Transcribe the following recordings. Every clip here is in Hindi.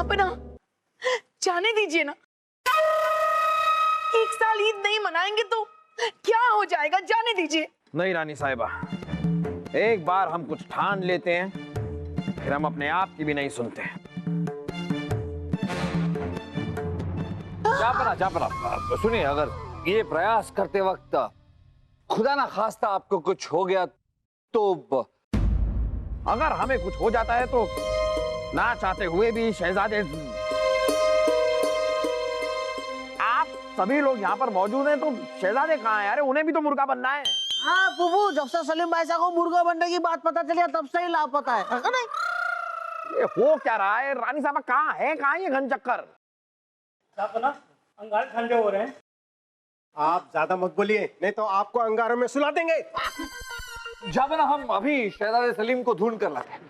जहापना, जाने दीजिए ना। एक साल ईद नहीं मनाएंगे तो क्या हो जाएगा, जाने दीजिए। नहीं रानी साहिबा, एक बार हम कुछ ठान लेते हैं फिर हम अपने आप की भी नहीं सुनते। जापना सुनिए, अगर ये प्रयास करते वक्त खुदा ना खास्ता आपको कुछ हो गया तो? अगर हमें कुछ हो जाता है तो ना चाहते हुए भी शहजादे, आप सभी लोग यहाँ पर मौजूद हैं तो शहजादे कहाँ हैं? अरे उन्हें भी तो मुर्गा बनना है। हाँ फूफू, जब से सलीम भाई साहब को मुर्गा बनने की बात पता चली तब से ही लापता है, नहीं? ये हो क्या रहा है? रानी साहबा कहाँ है? कहाँ ये घन चक्कर? अंगार ठंडे हो रहे हैं। आप ज्यादा मत बोलिए, नहीं तो आपको अंगारों में सुला देंगे। जापना, हम अभी शहजादे सलीम को ढूंढ कर लाते हैं।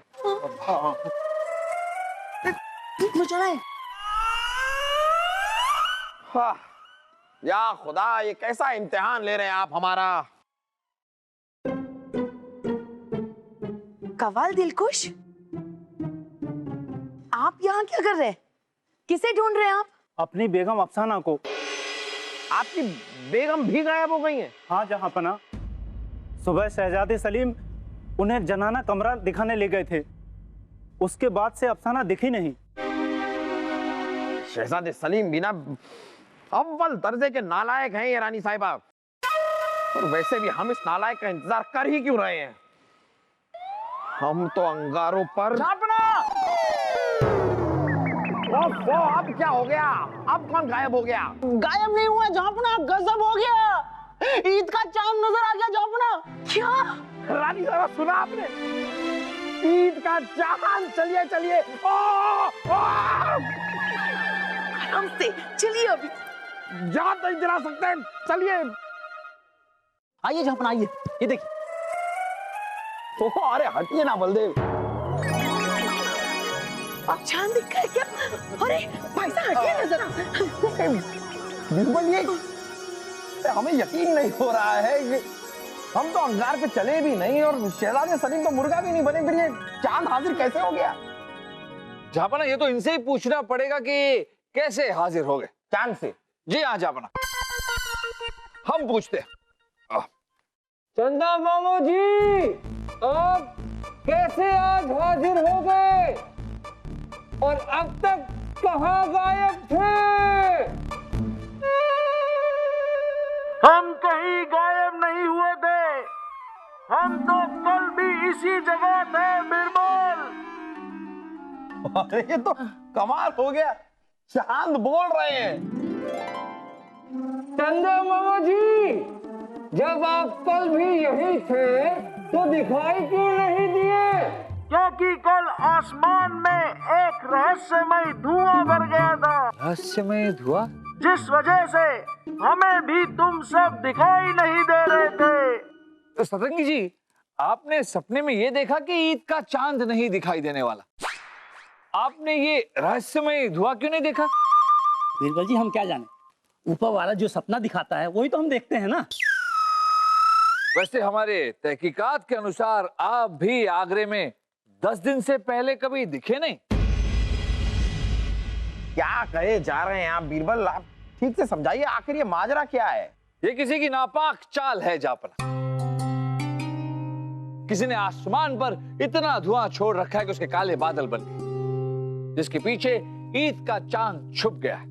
हाँ, या खुदा, ये कैसा इम्तिहान ले रहे हैं आप हमारा। कवाल दिलकुश, आप यहाँ क्या कर रहे हैं? किसे ढूंढ रहे हैं आप? अपनी बेगम अफसाना को। आपकी बेगम भी गायब हो गई है? हाँ जहांपना, सुबह शहजादे सलीम उन्हें जनाना कमरा दिखाने ले गए थे, उसके बाद से अफसाना दिखी नहीं। शहजादे सलीम बिना अव्वल दर्जे के नालायक हैं ये रानी साहिबा। और वैसे भी हम इस नालायक का इंतजार कर ही क्यों रहे हैं? हम तो अंगारों पर। वो अब क्या हो गया? अब कौन गायब हो गया? गायब नहीं हुआ जहांपना, गजब हो गया। ईद का चांद नजर आ गया जहांपना। क्या? रानी साहबा, सुना आपने? ईद का चांद। चलिए चलिए, आराम से चलिए, अभी जहां तक जला सकते हैं चलिए। आइए जहांपना, आइए, ये देखिए। अरे हटिए ना बलदेव। अब चांद दिख रहा है क्या? अरे भाई साहब, हटिए ना जरा। बिल्कुल, ये हमें यकीन नहीं हो रहा है कि हम तो अंगार पे चले भी नहीं और शहजादे सलीम तो मुर्गा भी नहीं बने, फिर ये चांद हाजिर कैसे हो गया? जापना, ये तो इनसे ही पूछना पड़ेगा कि कैसे हाजिर हो गए चांद से। जी हाँ जापना, हम पूछते हैं। चंदा मामू जी, आप कैसे आज हाजिर हो गए और अब तक कहाँ गायब थे? हम कहीं गायब नहीं हुए थे, हम तो कल भी इसी जगह थे बिरबल। अरे ये तो कमाल हो गया, चांद बोल रहे हैं। चंदा मामा जी, जब आप कल भी यही थे तो दिखाई क्यों नहीं दिए? क्योंकि कल आसमान में एक रहस्यमय धुआं भर गया था, रहस्यमय धुआं? जिस वजह से हमें भी तुम सब दिखाई नहीं दे रहे थे। तो सतरंगी जी, आपने सपने में ये देखा कि ईद का चांद नहीं दिखाई देने वाला, आपने ये रहस्यमय धुआं क्यों नहीं देखा? बीरबल जी, हम क्या जाने, ऊपर वाला जो सपना दिखाता है वही तो हम देखते हैं ना। वैसे हमारे तहकीकात के अनुसार आप भी आगरे में 10 दिन से पहले कभी दिखे नहीं। क्या कहे जा रहे हैं आप बीरबल? आप ठीक से समझाइए, आखिर ये माजरा क्या है? ये किसी की नापाक चाल है जापना। किसी ने आसमान पर इतना धुआं छोड़ रखा है कि उसके काले बादल बन गए, जिसके पीछे ईद का चांद छुप गया है।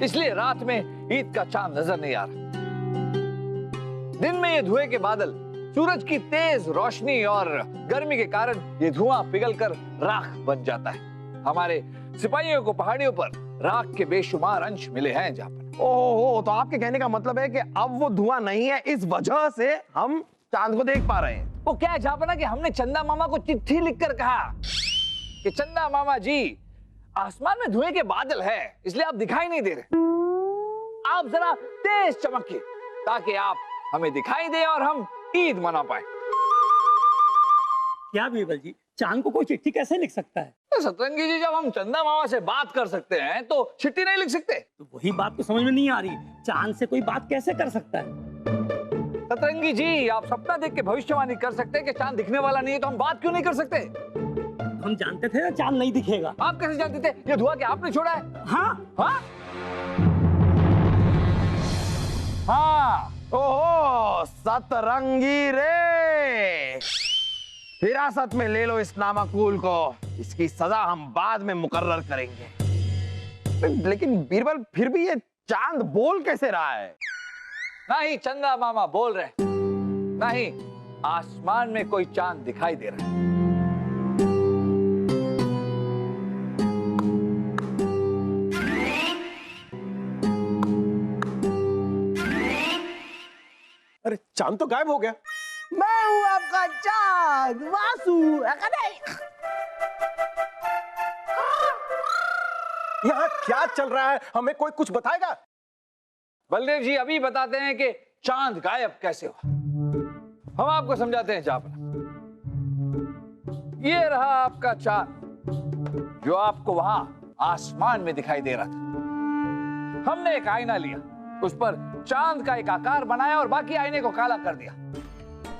इसलिए रात में ईद का चांद नजर नहीं आ रहा। दिन में ये धुएं के बादल सूरज की तेज रोशनी और गर्मी के कारण ये धुआं पिघलकर राख बन जाता है। हमारे सिपाहियों को पहाड़ियों पर राख के बेशुमार अंश मिले हैं जहां पर। ओहो, तो आपके कहने का मतलब है कि अब वो धुआं नहीं है, इस वजह से हम चांद को देख पा रहे हैं। वो क्या है जापना कि हमने चंदा मामा को चिट्ठी लिखकर कहा कि चंदा मामा जी, आसमान में धुएं के बादल है, इसलिए आप दिखाई नहीं दे रहे। आप जरा तेज चमकिए ताकि आप हमें दिखाई दे और हम ईद मना पाए। क्या बीरबल जी, चांद को कोई चिट्ठी कैसे लिख सकता है? तो सतरंगी जी, जब हम चंदा मामा से बात कर सकते हैं तो चिट्ठी नहीं लिख सकते? तो वही बात तो समझ में नहीं आ रही, चांद से कोई बात कैसे कर सकता है? सतरंगी जी, आप सपना देख के भविष्यवाणी कर सकते हैं कि चांद दिखने वाला नहीं है, तो हम बात क्यों नहीं कर सकते? हम जानते थे ना चांद नहीं दिखेगा। आप कैसे जानते थे? ये धुआं क्या आपने छोड़ा है? हाँ हाँ हाँ। ओहो सतरंगी रे, हिरासत में ले लो इस नामाकूल को, इसकी सजा हम बाद में मुकर्रर करेंगे। लेकिन बीरबल फिर भी ये चांद बोल कैसे रहा है? नहीं चंदा मामा बोल रहे, नहीं आसमान में कोई चांद दिखाई दे रहा है। अरे चांद तो गायब हो गया। मैं हूँ आपका चांद वासु। यहाँ क्या चल रहा है, हमें कोई कुछ बताएगा? बलदेव जी अभी बताते हैं कि चांद गायब कैसे हुआ। हम आपको समझाते हैं जापना। ये रहा आपका चांद जो आपको वहां आसमान में दिखाई दे रहा था। हमने एक आईना लिया, उस पर चांद का एक आकार बनाया और बाकी आईने को काला कर दिया।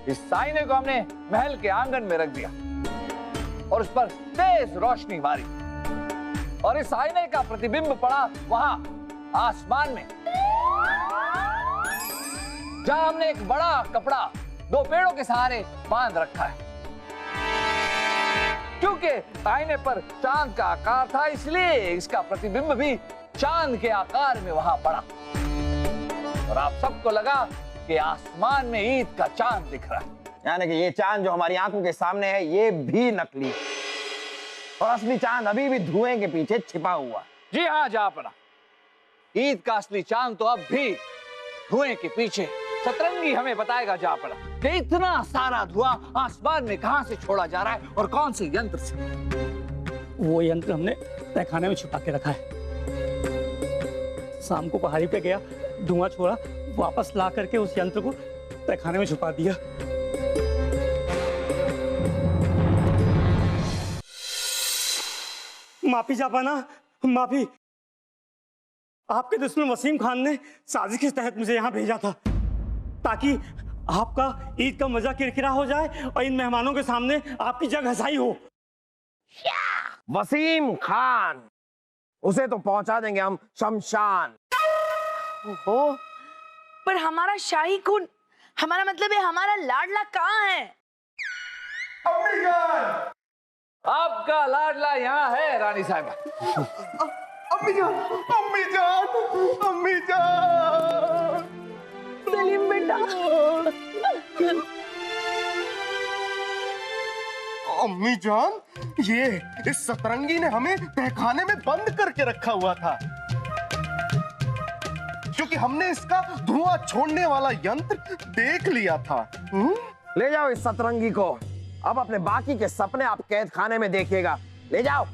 इस आईने को हमने महल के आंगन में रख दिया और उस पर तेज रोशनी मारी और इस आईने का प्रतिबिंब पड़ा वहां आसमान में, जहां हमने एक बड़ा कपड़ा दो पेड़ों के सहारे बांध रखा है। क्योंकि आईने पर चांद का आकार था, इसलिए इसका प्रतिबिंब भी चांद के आकार में वहां पड़ा और आप सबको लगा कि आसमान में ईद का चांद दिख रहा है। यानी कि ये चांद जो हमारी आंखों के सामने है ये भी नकली है और असली चांद अभी भी धुएं के पीछे छिपा हुआ। जी हाँ जापना, ईद का असली चांद तो अब भी धुएं के पीछे। सतरंगी हमें बताएगा जापना कि इतना सारा धुआं आसमान में कहां से छोड़ा जा रहा है और कौन से यंत्र से। वो यंत्र हमने तहखाने में छुपा के रखा है। शाम को पहाड़ी पे गया, धुआं छोड़ा, वापस ला करके उस यंत्र को तहखाने में छुपा दिया। माफी जापाना, माफी। आपके दुश्मन वसीम खान ने साजिश के तहत मुझे यहाँ भेजा था ताकि आपका ईद का मजा किरकिरा हो जाए और इन मेहमानों के सामने आपकी जग हंसाई हो। वसीम खान, उसे तो पहुंचा देंगे हम शमशान। ओहो, पर हमारा शाही खून, हमारा मतलब है हमारा लाडला कहाँ है? आपका लाडला यहाँ है रानी साहिबा। अम्मी जान, अम्मी जान, अम्मी जान। सलीम बेटा, अम्मी जान, ये इस सतरंगी ने हमें तहखाने में बंद करके रखा हुआ था क्योंकि हमने इसका धुआं छोड़ने वाला यंत्र देख लिया था। ले जाओ इस सतरंगी को, अब अपने बाकी के सपने आप कैद खाने में देखिएगा। ले जाओ।